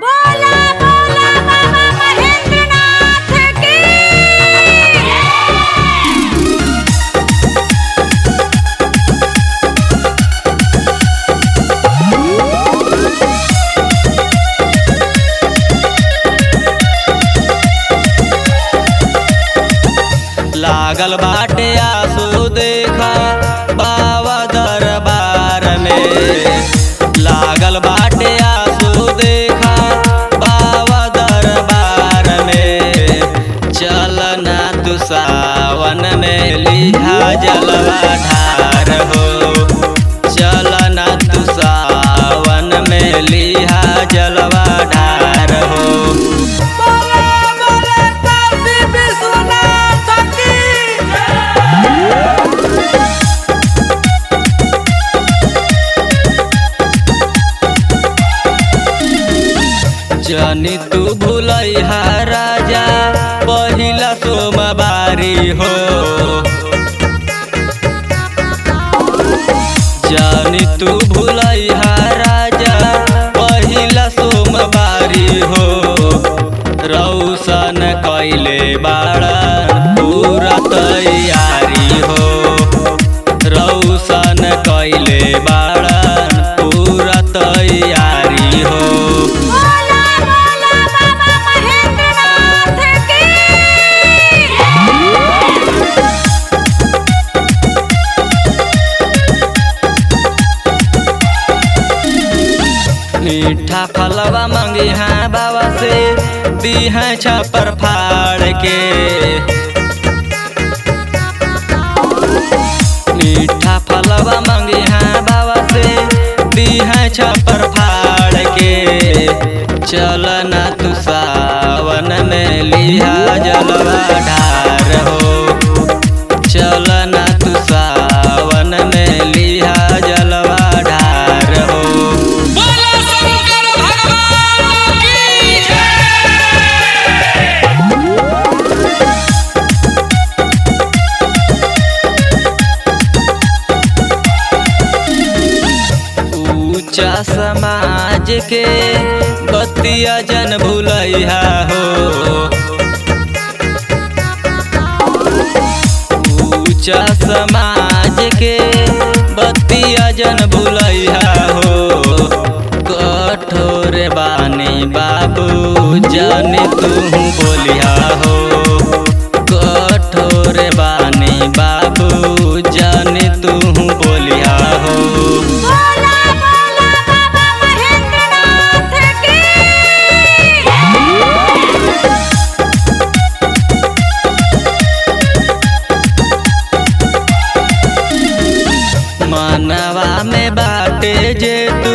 बोला बोला बाबा महेंद्रनाथ की। लागल बाटे आंसू देखा बाबा दरबार में। लागल बाटे आंसू देखा बाबा दरबार में। चल ना तू सावन में लिहा जलवा ढार हो। चल ना तू सावन में लिहा जलवा ढार हो। जनी तू भूलैहा राजा पहिला सोमवारी हो। जनी तू भूलैहा राजा पहिला सोमवारी हो। रौशन कैले बाड़न पूरा तैयारी हो। रौशन कैले बाड़न पूरा तैयारी हो। बोला बोला बाबा महेंद्रनाथ की। मीठा फलवा मंगी हाँ बाबा से दी है छपर फाड़ के। मीठा फलवा मंगी हाँ बाबा से दी है छपर फाड़ के। चल ना तू सावन में लिहा जलवा ढार हो। चल ना तू सावन में लिहा जलवा ढार हो। ऊंचा समाज के बतिया जन भूलैहा हो। ऊंचा समाज के बतिया जन भूलैहा हो। कठोर बानी बाबू जाने तू बोलिया हो। कठोर बानी बाबू जाने तू बोलिया हो। बोला बोला बाबा महेंद्रनाथ की। मनवा में बाटे जे तू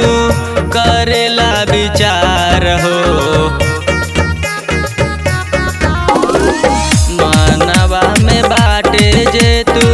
करेला विचार हो। मनवा में बाटे जे तू